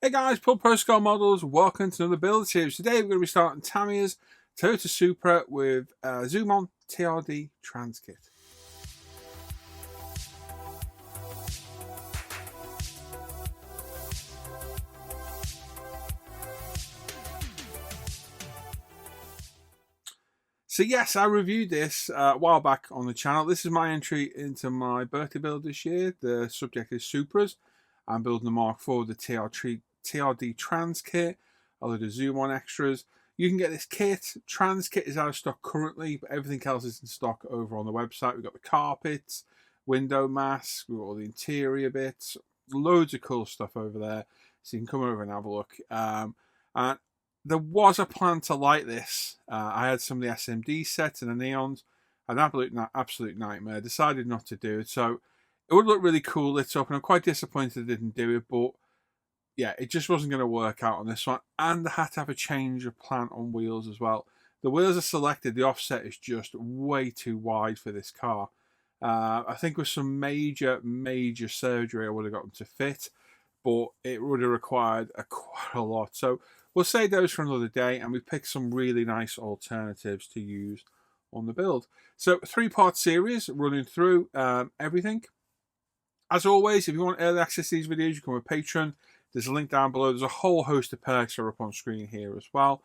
Hey guys, Paul Postcard Models, welcome to another build series. Today we're going to be starting Tamiya's Toyota Supra with Zoom On TRD Transkit. So yes, I reviewed this a while back on the channel. This is my entry into my birthday build this year. The subject is Supras. I'm building the Mark IV, the TRD Transkit, a load of Zoom On extras. You can get this kit. Transkit is out of stock currently, but everything else is in stock over on the website. We've got the carpets, window masks, we've got all the interior bits, loads of cool stuff over there. So you can come over and have a look. And there was a plan to light this. I had some of the SMD sets and the neons. An absolute nightmare. I decided not to do it. So it would look really cool lit up, and I'm quite disappointed I didn't do it. But yeah, it just wasn't going to work out on this one. And I had to have a change of plan on wheels as well. The wheels are selected. The offset is just way too wide for this car. I think with some major surgery, I would have gotten to fit, but it would have required quite a lot. So we'll save those for another day, and we picked some really nice alternatives to use on the build. So 3-part series running through everything. As always, if you want early access to these videos, you can with Patreon. There's a link down below. There's a whole host of perks that are up on screen here as well.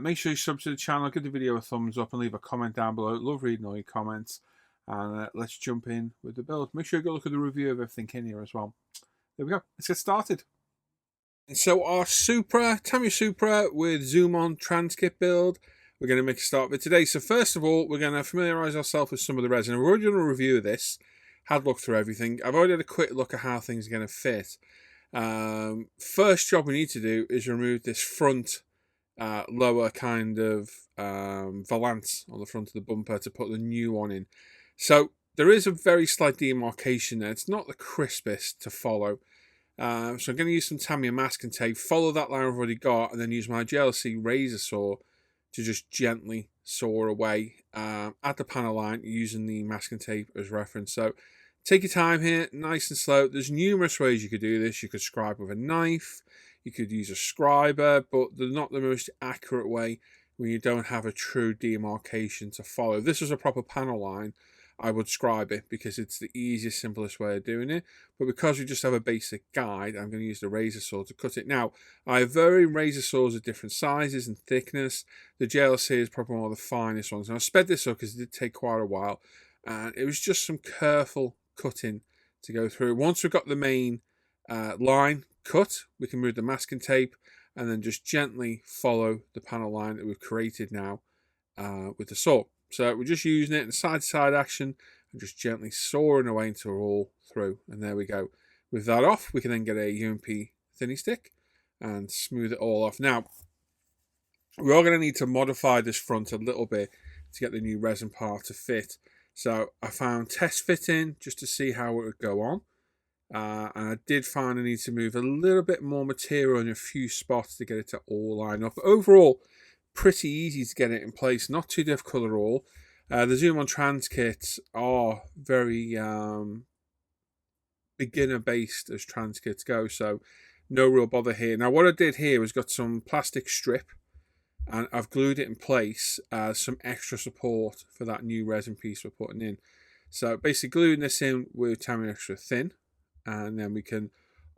Make sure you sub to the channel, give the video a thumbs up, and leave a comment down below. Love reading all your comments. And let's jump in with the build. Make sure you go look at the review of everything in here as well. There we go. Let's get started. And so our Tamiya Supra with Zoom On Transkit build, we're going to make a start with today. So first of all, we're going to familiarise ourselves with some of the resin. We're already done a review of this, had looked through everything. I've already had a quick look at how things are going to fit. First job we need to do is remove this front lower kind of valance on the front of the bumper to put the new one in. So there is a very slight demarcation there. It's not the crispest to follow. So I'm going to use some Tamiya masking tape, follow that line I've already got, and then use my JLC razor saw to just gently saw away at the panel line using the masking tape as reference. So take your time here, nice and slow. There's numerous ways you could do this. You could scribe with a knife, you could use a scriber, but they're not the most accurate way when you don't have a true demarcation to follow. If this was a proper panel line, I would scribe it because it's the easiest, simplest way of doing it. But because we just have a basic guide, I'm going to use the razor saw to cut it. Now, I have varying razor saws of different sizes and thickness. The JLC is probably one of the finest ones. And I sped this up because it did take quite a while. And it was just some careful cutting to go through. Once we've got the main line cut, we can move the masking tape and then just gently follow the panel line that we've created now with the saw. So we're just using it in side-to-side action and just gently sawing away until we're all through. And there we go. With that off, we can then get a UMP thinning stick and smooth it all off. Now, we are going to need to modify this front a little bit to get the new resin part to fit. So I found test fitting just to see how it would go on. And I did find I need to move a little bit more material in a few spots to get it to all line up. But overall, pretty easy to get it in place, not too difficult at all. The Zoom On Transkits are very beginner based as Transkits go, so no real bother here. Now what I did here was got some plastic strip and I've glued it in place as some extra support for that new resin piece we're putting in. So basically gluing this in with Tamiya Extra Thin, and then we can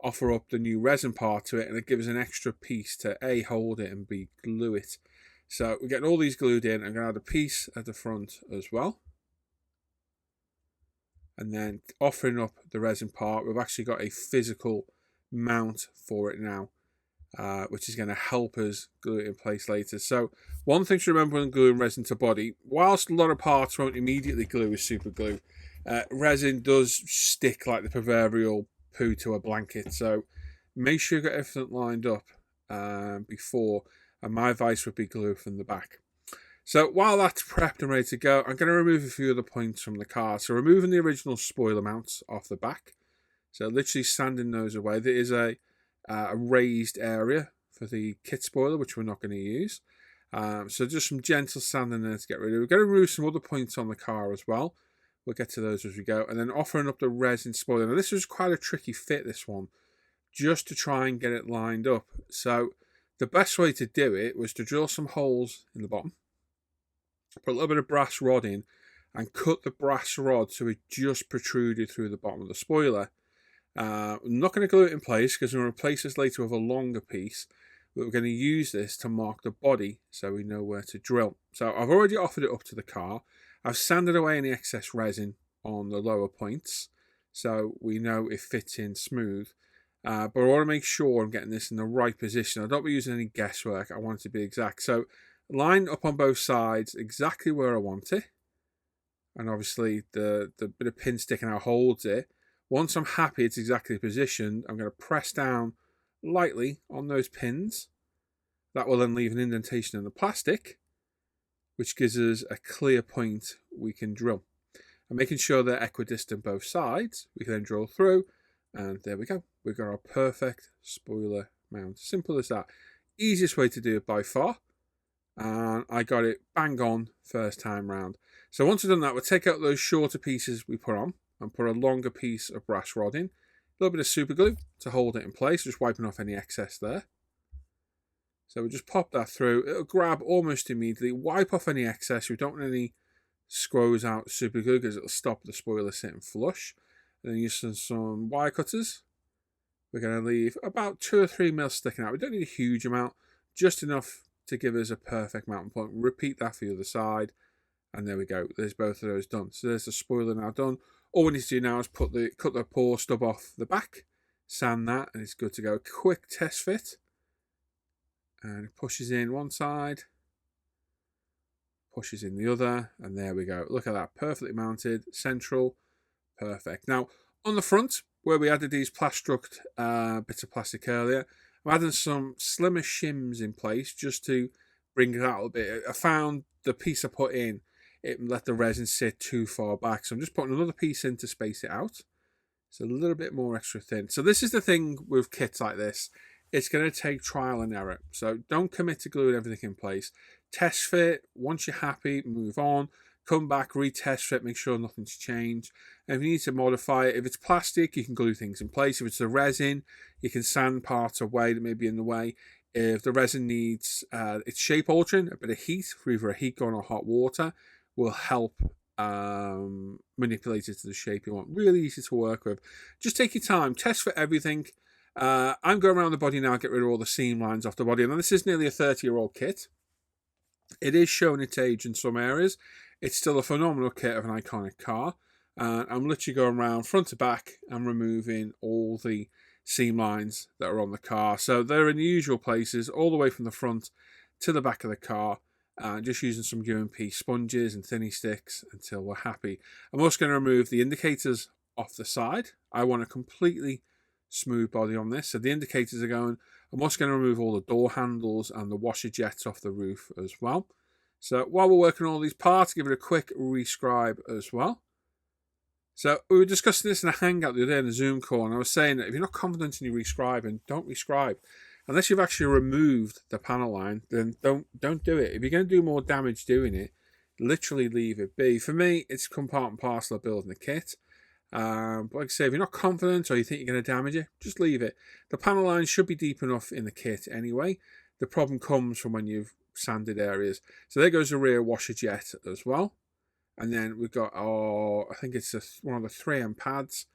offer up the new resin part to it, and it gives an extra piece to A, hold it, and B, glue it. So we're getting all these glued in. I'm going to add a piece at the front as well. And then offering up the resin part, we've actually got a physical mount for it now, which is going to help us glue it in place later. So one thing to remember when gluing resin to body, whilst a lot of parts won't immediately glue with super glue, resin does stick like the proverbial poo to a blanket. So make sure you got everything lined up before. And my advice would be glue from the back. So while that's prepped and ready to go, I'm going to remove a few other points from the car. So removing the original spoiler mounts off the back. So literally sanding those away. There is a raised area for the kit spoiler, which we're not going to use. So just some gentle sanding there to get rid of. We're going to remove some other points on the car as well. We'll get to those as we go. And then offering up the resin spoiler. Now this was quite a tricky fit, this one. just to try and get it lined up. So the best way to do it was to drill some holes in the bottom, put a little bit of brass rod in, and cut the brass rod so it just protruded through the bottom of the spoiler. I'm not going to glue it in place because we're going to replace this later with a longer piece, but we're going to use this to mark the body so we know where to drill. So I've already offered it up to the car. I've sanded away any excess resin on the lower points so we know it fits in smooth. But I want to make sure I'm getting this in the right position. I don't be using any guesswork. I want it to be exact. So line up on both sides exactly where I want it. And obviously the bit of pin sticking out holds it. Once I'm happy it's exactly positioned, I'm going to press down lightly on those pins. That will then leave an indentation in the plastic, which gives us a clear point we can drill. And making sure they're equidistant both sides, we can then drill through, and there we go. We've got our perfect spoiler mount. Simple as that. Easiest way to do it by far. And I got it bang on first time round. So once we've done that, we'll take out those shorter pieces we put on and put a longer piece of brass rod in. A little bit of super glue to hold it in place, just wiping off any excess there. So we'll just pop that through. It'll grab almost immediately, wipe off any excess. We don't want any squoze out super glue because it'll stop the spoiler sitting flush. And then using some wire cutters, we're going to leave about 2 or 3 mil sticking out. We don't need a huge amount, just enough to give us a perfect mounting point. Repeat that for the other side, and there we go. There's both of those done. So there's the spoiler now done. All we need to do now is cut the paw stub off the back, sand that, and it's good to go. Quick test fit, and it pushes in one side, pushes in the other, and there we go. Look at that, perfectly mounted, central, perfect. Now on the front, where we added these plastruct bits of plastic earlier, I'm adding some slimmer shims in place just to bring it out a little bit. I found the piece I put in, it let the resin sit too far back, so I'm just putting another piece in to space it out. It's a little bit more extra thin. So this is the thing with kits like this. It's going to take trial and error. So don't commit to gluing everything in place. Test fit. Once you're happy, move on. Come back, retest fit, make sure nothing's changed. And if you need to modify it, if it's plastic, you can glue things in place. If it's the resin, you can sand parts away that may be in the way. If the resin needs its shape altering, a bit of heat for either a heat gun or hot water will help manipulate it to the shape you want. Really easy to work with. Just take your time, test for everything. I'm going around the body now, get rid of all the seam lines off the body. And this is nearly a 30-year-old kit. It is showing its age in some areas. It's still a phenomenal kit of an iconic car. I'm literally going around front to back and removing all the seam lines that are on the car. So they're in the usual places, all the way from the front to the back of the car. Just using some UMP sponges and thinny sticks until we're happy. I'm also going to remove the indicators off the side. I want a completely smooth body on this. So the indicators are going. I'm also going to remove all the door handles and the washer jets off the roof as well. So while we're working on all these parts, give it a quick rescribe as well. So we were discussing this in a hangout the other day in a Zoom call, and I was saying that if you're not confident in your rescribing, don't rescribe. Unless you've actually removed the panel line, then don't do it. If you're going to do more damage doing it, literally leave it be. For me, it's part and parcel of building the kit. But like I say, if you're not confident or you think you're going to damage it, just leave it. The panel line should be deep enough in the kit anyway. The problem comes from when you've sanded areas. So there goes the rear washer jet as well. And then we've got I think it's one of the 3M pads.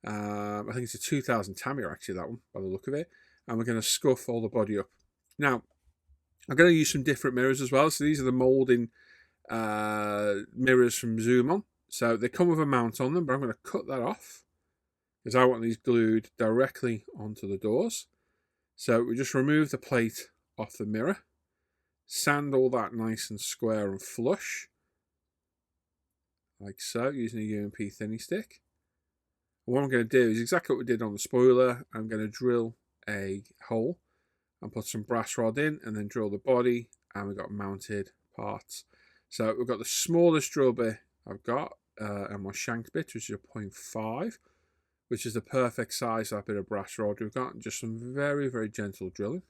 I think it's a 2000 Tamiya actually, that one, by the look of it. And we're going to scuff all the body up. Now, I'm going to use some different mirrors as well. So these are the moulding mirrors from Zoom On. So they come with a mount on them, but I'm going to cut that off because I want these glued directly onto the doors. So we just remove the plate off the mirror, sand all that nice and square and flush, like so, using a UMP thinny stick. And what I'm going to do is exactly what we did on the spoiler. I'm going to drill a hole and put some brass rod in and then drill the body, and we've got mounted parts. So we've got the smallest drill bit I've got and my shank bit, which is a 0.5, which is the perfect size for that bit of brass rod we've got. Just some very, very gentle drilling.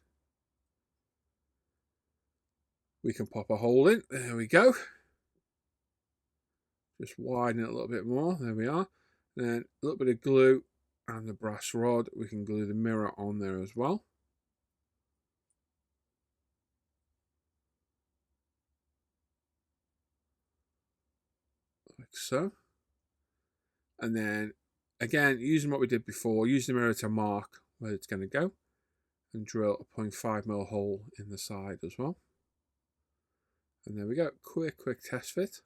We can pop a hole in. There we go. Just widen it a little bit more. There we are. Then a little bit of glue and the brass rod. We can glue the mirror on there as well. Like so. And then, again, using what we did before, use the mirror to mark where it's going to go. And drill a 0.5mm hole in the side as well. And there we go. Quick test fit.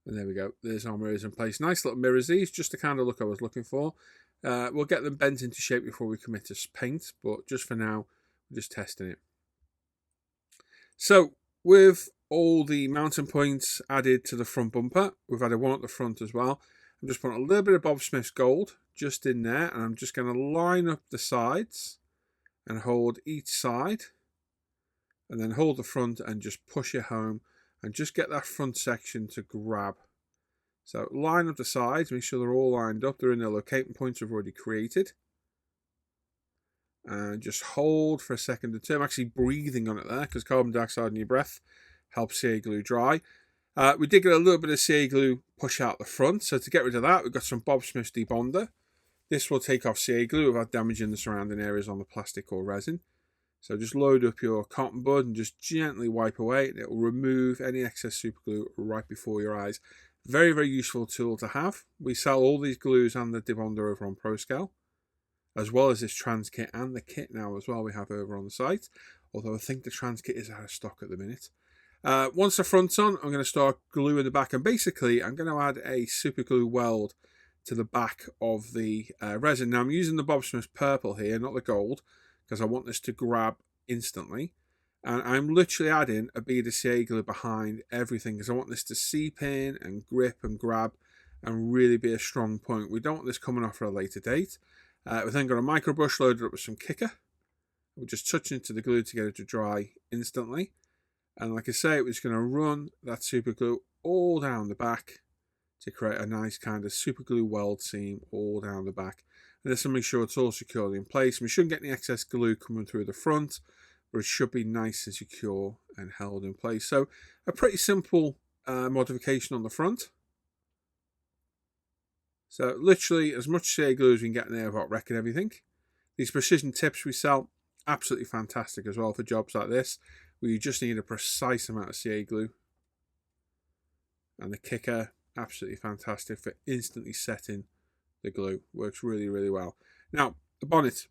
And there we go. There's our mirrors in place. Nice little mirrors these, just the kind of look I was looking for. We'll get them bent into shape before we commit to paint, but just for now, we're just testing it. So, with all the mounting points added to the front bumper, we've added one at the front as well. I'm just putting a little bit of Bob Smith's gold just in there, and I'm just going to line up the sides and hold each side, and then hold the front and just push it home and just get that front section to grab. So line up the sides, make sure they're all lined up, they're in their locating points we've already created. And just hold for a second or two. I'm actually breathing on it there because carbon dioxide in your breath helps CA glue dry. We did get a little bit of CA glue push out the front, so to get rid of that, we've got some Bob Smith's debonder. This will take off CA glue without damaging the surrounding areas on the plastic or resin. So just load up your cotton bud and just gently wipe away. It will remove any excess super glue right before your eyes. Very, very useful tool to have. We sell all these glues and the debonder over on ProScale, as well as this Transkit and the kit now as well we have over on the site. Although I think the Transkit is out of stock at the minute. Once the front's on, I'm going to start gluing the back, and basically I'm going to add a super glue weld to the back of the resin. Now I'm using the Bob Smith's purple here, not the gold, because I want this to grab instantly. And I'm literally adding a bead of CA glue behind everything because I want this to seep in and grip and grab and really be a strong point. We don't want this coming off for a later date. We've then got a micro brush loaded up with some kicker. We're just touching into the glue to get it to dry instantly. And like I say, we're just going to run that super glue all down the back to create a nice kind of super glue weld seam all down the back. And this will make sure it's all securely in place. We shouldn't get any excess glue coming through the front, but it should be nice and secure and held in place. So a pretty simple modification on the front. So literally as much CA glue as we can get in there without wrecking everything. These precision tips we sell, absolutely fantastic as well for jobs like this, where you just need a precise amount of CA glue. And the kicker, absolutely fantastic for instantly setting the glue. Works really, really well. Now, the bonnet.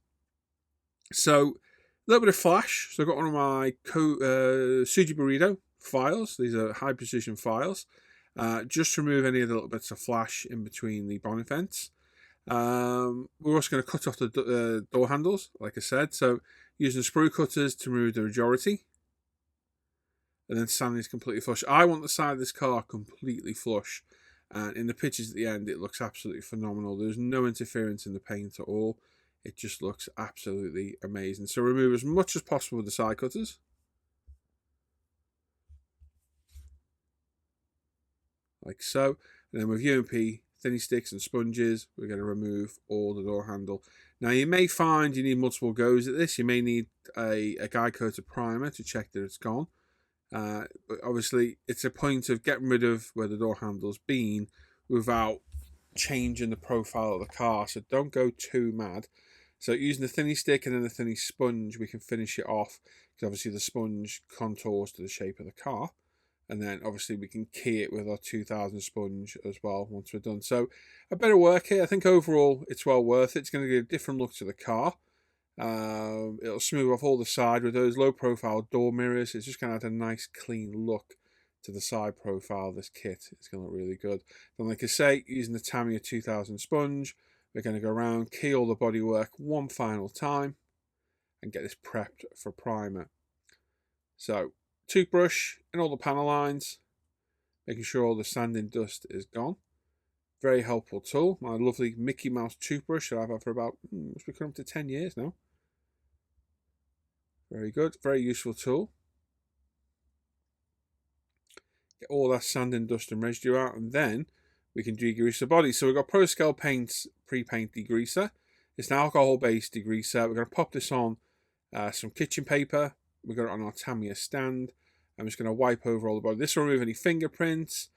So, a little bit of flash. So I've got one of my Suji Burrito files. These are high precision files. Just to remove any of the little bits of flash in between the bonnet vents. We're also going to cut off the door handles, like I said. So using sprue cutters to remove the majority. And then sanding is completely flush. I want the side of this car completely flush. And in the pictures at the end, it looks absolutely phenomenal. There's no interference in the paint at all. It just looks absolutely amazing. So remove as much as possible with the side cutters. Like so. And then with UMP, thinny sticks and sponges, we're going to remove all the door handle. Now you may find you need multiple goes at this. You may need a guide coated primer to check that it's gone. But obviously it's a point of getting rid of where the door handle's been without changing the profile of the car, so don't go too mad. So using the thinny stick and then the thinny sponge, we can finish it off because obviously the sponge contours to the shape of the car, and then obviously we can key it with our 2000 sponge as well once we're done. So a bit of work here. I think overall it's well worth it. It's going to give a different look to the car. It'll smooth off all the side with those low profile door mirrors. It's just going to add a nice clean look to the side profile of this kit. It's going to look really good. Then like I say, using the Tamiya 2000 sponge, we're going to go around, key all the bodywork one final time and get this prepped for primer. So toothbrush in all the panel lines, making sure all the sanding dust is gone. Very helpful tool. My lovely Mickey Mouse toothbrush that I've had for about, must be coming up to 10 years now. Very good, very useful tool. Get all that sand and dust and residue out, and then we can degrease the body. So we've got ProScale Paint's pre-paint degreaser. It's an alcohol-based degreaser. We're going to pop this on some kitchen paper. We've got it on our Tamiya stand. I'm just going to wipe over all the body. This will remove any fingerprints,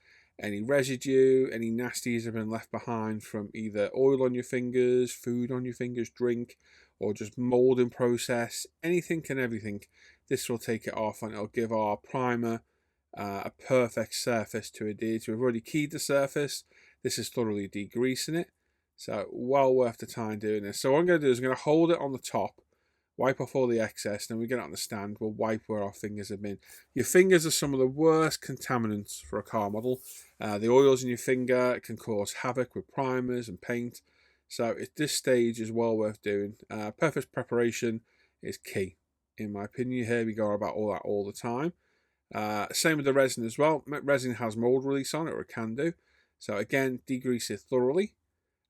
any residue, any nasties have been left behind from either oil on your fingers, food on your fingers, drink, or just molding process, anything and everything. This will take it off and it'll give our primer a perfect surface to adhere to. We've already keyed the surface. This is thoroughly degreasing it. So well worth the time doing this. So what I'm going to do is I'm going to hold it on the top, wipe off all the excess, then we get it on the stand, we'll wipe where our fingers have been. Your fingers are some of the worst contaminants for a car model. The oils in your finger can cause havoc with primers and paint. So at this stage is well worth doing. Perfect preparation is key, in my opinion. You hear me go about all that all the time. Same with the resin as well. Resin has mold release on it, or it can do. So again, degrease it thoroughly.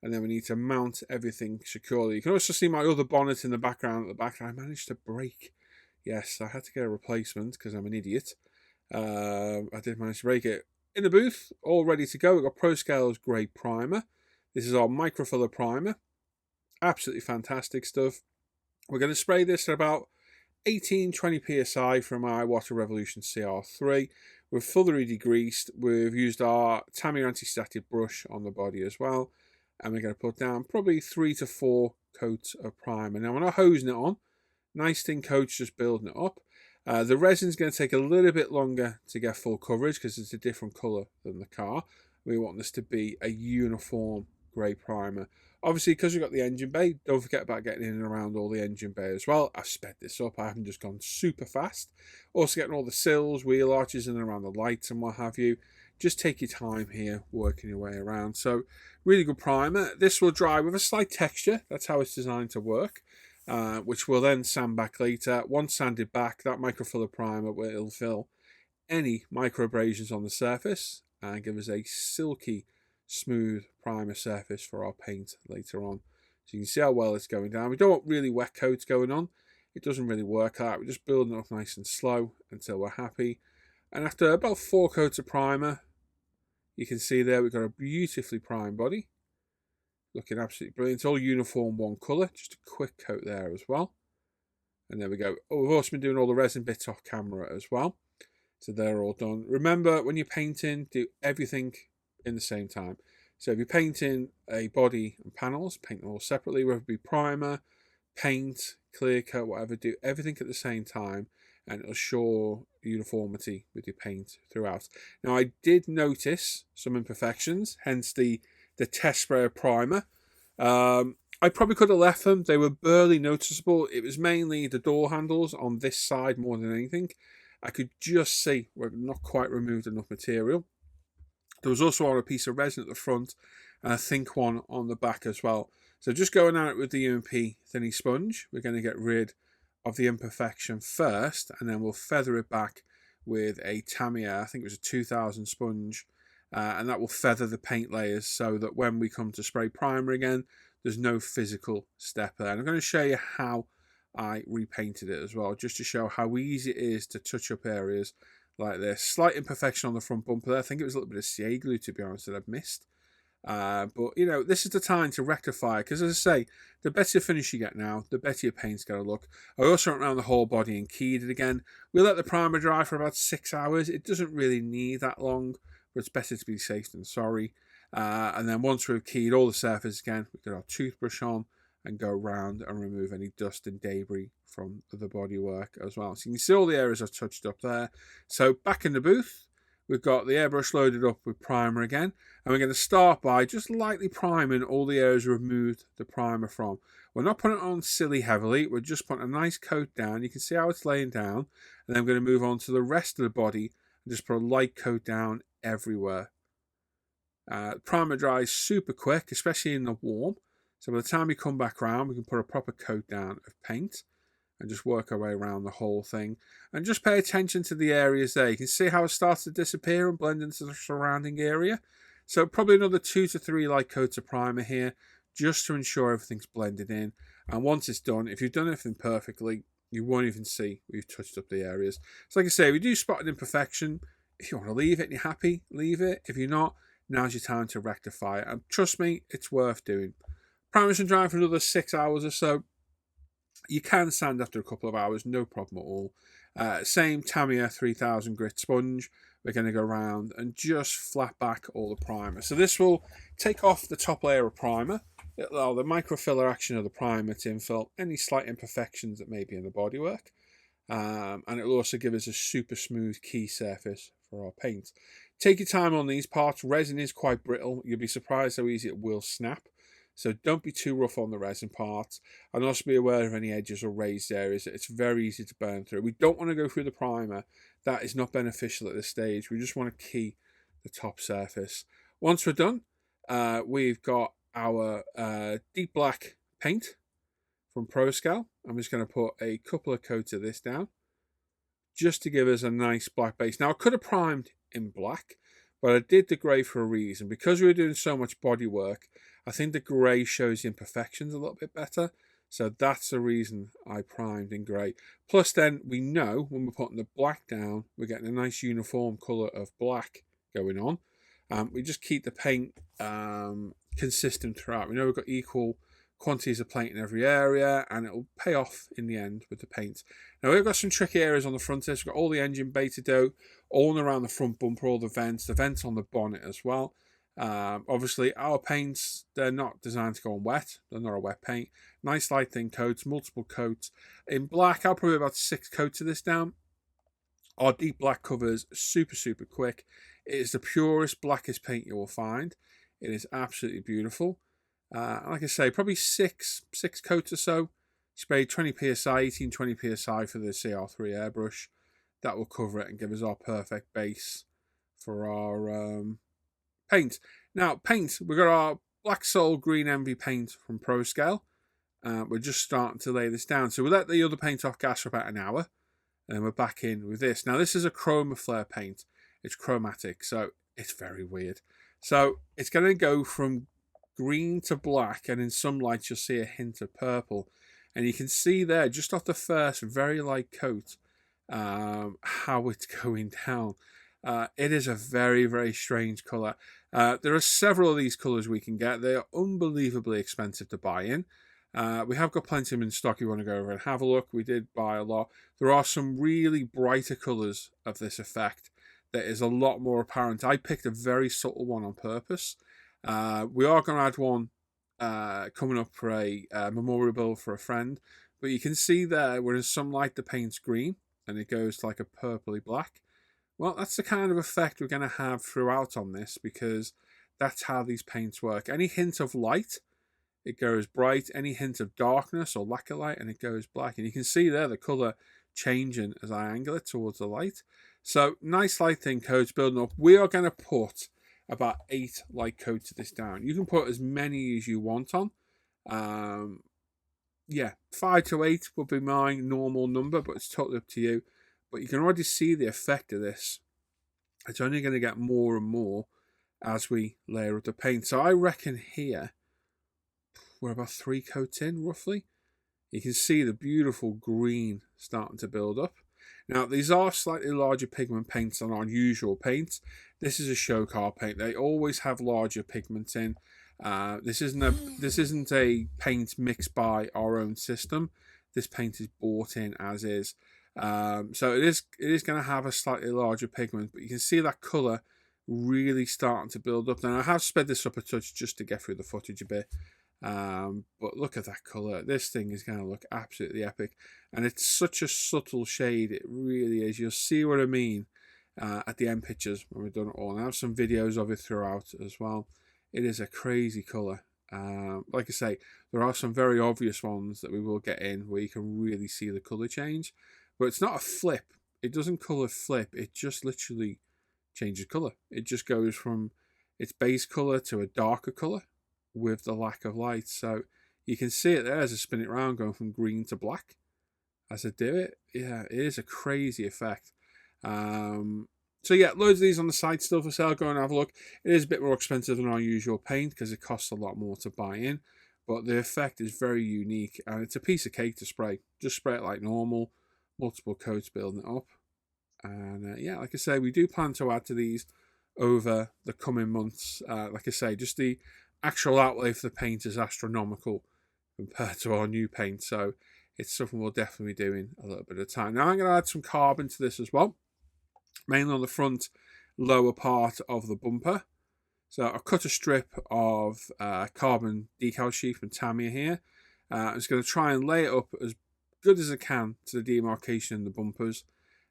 And then we need to mount everything securely. You can also see my other bonnet in the background at the back. I managed to break. Yes, I had to get a replacement because I'm an idiot. I did manage to break it. In the booth, all ready to go. We've got ProScale's grey primer. This is our microfiller primer. Absolutely fantastic stuff. We're going to spray this at about 18-20 psi from our Water Revolution CR3. We've thoroughly degreased. We've used our Tamiya anti-static brush on the body as well. And we're going to put down probably 3 to 4 coats of primer. Now we're not hosing it on. Nice thin coats, just building it up. The resin's going to take a little bit longer to get full coverage because it's a different colour than the car. We want this to be a uniform grey primer. Obviously, because we've got the engine bay, don't forget about getting in and around all the engine bay as well. I've sped this up. I haven't just gone super fast. Also getting all the sills, wheel arches in and around the lights and what have you. Just take your time here, working your way around. So, really good primer. This will dry with a slight texture. That's how it's designed to work, which we'll then sand back later. Once sanded back, that microfiller primer will fill any micro abrasions on the surface and give us a silky, smooth primer surface for our paint later on. So you can see how well it's going down. We don't want really wet coats going on. It doesn't really work out. We're just building it up nice and slow until we're happy. And after about 4 coats of primer, you can see there we've got a beautifully primed body. Looking absolutely brilliant. It's all uniform one colour. Just a quick coat there as well. And there we go. Oh, we've also been doing all the resin bits off camera as well. So they're all done. Remember, when you're painting, do everything in the same time. So if you're painting a body and panels, paint them all separately, whether it be primer, paint, clear coat, whatever, do everything at the same time. And it'll show uniformity with your paint throughout. Now, I did notice some imperfections, hence the test spray of primer. I probably could have left them. They were barely noticeable. It was mainly the door handles on this side more than anything. I could just see we've not quite removed enough material. There was also on a piece of resin at the front and a think one on the back as well. So just going at it with the UMP thinny sponge, we're going to get rid of the imperfection first, and then we'll feather it back with a Tamiya, I think it was a 2000 sponge, and that will feather the paint layers so that when we come to spray primer again, there's no physical step there. And I'm going to show you how I repainted it as well, just to show how easy it is to touch up areas like this. Slight imperfection on the front bumper there. I think it was a little bit of CA glue, to be honest, that I've missed. But, you know, this is the time to rectify, because as I say, the better finish you get now, the better your paint's going to look. I also went around the whole body and keyed it again. We let the primer dry for about 6 hours. It doesn't really need that long, but it's better to be safe than sorry. And then once we've keyed all the surface again, we get our toothbrush on and go around and remove any dust and debris from the bodywork as well. So you can see all the areas I've touched up there. So back in the booth, we've got the airbrush loaded up with primer again, and we're going to start by just lightly priming all the areas we've removed the primer from. We're not putting it on silly heavily, we're just putting a nice coat down. You can see how it's laying down, and then I'm going to move on to the rest of the body and just put a light coat down everywhere. Primer dries super quick, especially in the warm, so by the time we come back around, we can put a proper coat down of paint and just work our way around the whole thing. And just pay attention to the areas there. You can see how it starts to disappear and blend into the surrounding area. So probably another 2 to 3 light coats of primer here, just to ensure everything's blended in. And once it's done, if you've done everything perfectly, you won't even see we've touched up the areas. So like I say, we do spot an imperfection. If you want to leave it and you're happy, leave it. If you're not, now's your time to rectify it. And trust me, it's worth doing. Primer's been drying for another 6 hours or so. You can sand after a couple of hours, no problem at all. Same Tamiya 3000 grit sponge. We're going to go around and just flat back all the primer. So this will take off the top layer of primer. It'll allow the microfiller action of the primer to infill any slight imperfections that may be in the bodywork. And it will also give us a super smooth key surface for our paint. Take your time on these parts. Resin is quite brittle. You'll be surprised how easy it will snap. So don't be too rough on the resin parts. And also be aware of any edges or raised areas. It's very easy to burn through. We don't want to go through the primer. That is not beneficial at this stage. We just want to key the top surface. Once we're done, we've got our deep black paint from ProScale. I'm just going to put a couple of coats of this down just to give us a nice black base. Now, I could have primed in black, but I did the grey for a reason. Because we were doing so much body work, I think the grey shows the imperfections a little bit better. So that's the reason I primed in grey. Plus then we know when we're putting the black down, we're getting a nice uniform colour of black going on. We just keep the paint consistent throughout. We know we've got equal quantities of paint in every area, and it'll pay off in the end with the paint. Now we've got some tricky areas on the front here. So we've got all the engine bay to do, all around the front bumper, all the vents on the bonnet as well. Obviously our paints, they're not designed to go on wet. They're not a wet paint. Nice light thin coats, multiple coats. In black, I'll probably about 6 coats of this down. Our deep black covers super quick. It is the purest, blackest paint you will find. It is absolutely beautiful. Like I say, probably six coats or so. Sprayed 20 psi, 1820 psi for the CR3 airbrush. That will cover it and give us our perfect base for our paint. Now, paint, we've got our Black Soul Green Envy paint from ProScale. We're just starting to lay this down. So we let the other paint off gas for about an hour, and then we're back in with this. Now, this is a chroma flare paint. It's chromatic, so it's very weird. So it's going to go from green to black, and in some lights you'll see a hint of purple. And you can see there, just off the first very light coat, how it's going down. It is a very strange colour. There are several of these colours we can get. They are unbelievably expensive to buy in. We have got plenty of them in stock. You want to go over and have a look. We did buy a lot. There are some really brighter colours of this effect that is a lot more apparent. I picked a very subtle one on purpose. We are going to add one coming up for a memorial build for a friend. But you can see there, where in some light the paint's green and it goes to like a purpley black. Well, that's the kind of effect we're going to have throughout on this, because that's how these paints work. Any hint of light, it goes bright. Any hint of darkness or lack of light, and it goes black. And you can see there the colour changing as I angle it towards the light. So nice light thin coats building up. We are going to put about 8 light coats of this down. You can put as many as you want on. Yeah, 5 to 8 would be my normal number, but it's totally up to you. But you can already see the effect of this. It's only going to get more and more as we layer up the paint. So I reckon here we're about 3 coats in, roughly. You can see the beautiful green starting to build up. Now, these are slightly larger pigment paints than our usual paints. This is a show car paint. They always have larger pigments in. This isn't a paint mixed by our own system. This paint is bought in as is. So it is going to have a slightly larger pigment, but you can see that colour really starting to build up. Now, I have sped this up a touch just to get through the footage a bit. But look at that colour. This thing is going to look absolutely epic. And it's such a subtle shade. It really is. You'll see what I mean at the end pictures when we've done it all. And I have some videos of it throughout as well. It is a crazy colour. Like I say, there are some very obvious ones that we will get in where you can really see the colour change. But it's not a flip. It doesn't colour flip. It just literally changes colour. It just goes from its base colour to a darker colour with the lack of light. So you can see it there as I spin it around, going from green to black as I do it. Yeah, it is a crazy effect. So yeah, loads of these on the site still for sale. Go and have a look. It is a bit more expensive than our usual paint because it costs a lot more to buy in, but the effect is very unique and it's a piece of cake to spray. Just spray it like normal, multiple coats building it up. And yeah, like I say, we do plan to add to these over the coming months. Like I say, just the actual outlay for the paint is astronomical compared to our new paint. So it's something we'll definitely be doing a little bit of time. Now I'm going to add some carbon to this as well, mainly on the front lower part of the bumper. So I've cut a strip of carbon decal sheet from Tamiya here. I'm just going to try and lay it up as good as I can to the demarcation in the bumpers,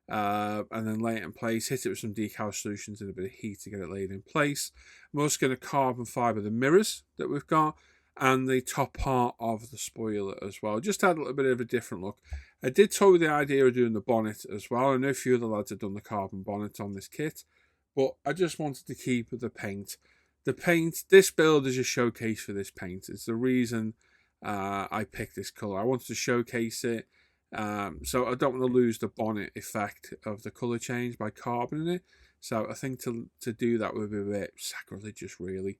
and then lay it in place, hit it with some decal solutions and a bit of heat to get it laid in place. I'm also going to carbon fibre the mirrors that we've got and the top part of the spoiler as well. Just add a little bit of a different look. I did toy with the idea of doing the bonnet as well. I know a few of the lads have done the carbon bonnet on this kit, but I just wanted to keep the paint. The paint, this build is a showcase for this paint. It's the reason I picked this colour. I wanted to showcase it, so I don't want to lose the bonnet effect of the colour change by carboning it. So I think to do that would be a bit sacrilegious, really.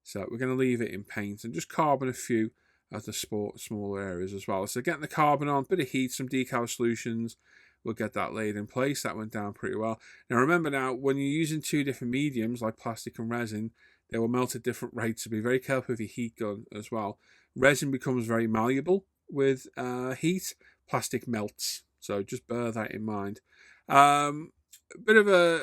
So we're going to leave it in paint and just carbon a few of the smaller areas as well. So getting the carbon on, bit of heat, some decal solutions, we'll get that laid in place. That went down pretty well. Now remember now, when you're using two different mediums like plastic and resin, they will melt at different rates, so be very careful with your heat gun as well. Resin becomes very malleable with heat, plastic melts, so just bear that in mind. A bit of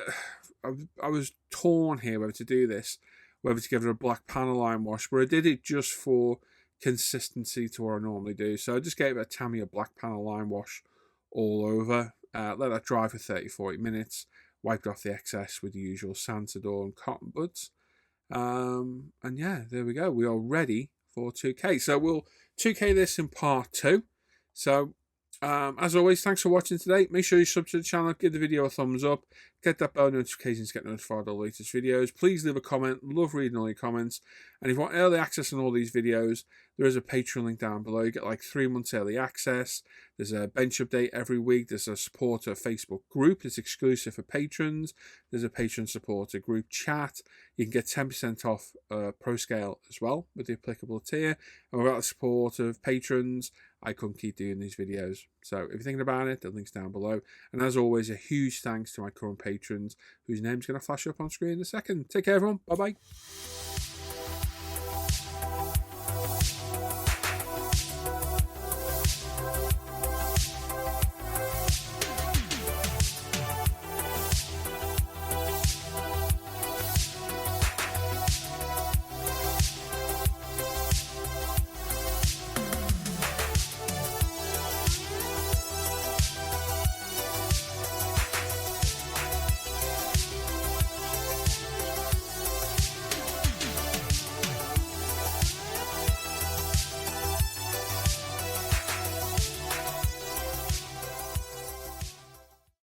I was torn here whether to do this, whether to give it a black panel line wash, but I did it just for consistency to what I normally do. So I just gave it a Tamiya black panel line wash all over, let that dry for 30-40 minutes, wiped off the excess with the usual Santador and cotton buds. And yeah, there we go. We are ready for 2K. So we'll 2K this in part 2. So as always, thanks for watching today. Make sure you sub to the channel, give the video a thumbs up, get that bell notification to get notified of the latest videos. Please leave a comment. Love reading all your comments. And if you want early access on all these videos, there is a Patreon link down below. You get like 3 months early access. There's a bench update every week. There's a supporter Facebook group. It's exclusive for patrons. There's a patron supporter group chat. You can get 10% off Pro Scale as well with the applicable tier. And without the support of patrons, I couldn't keep doing these videos. So if you're thinking about it, the link's down below. And as always, a huge thanks to my current patrons, whose name's going to flash up on screen in a second. Take care, everyone. Bye-bye.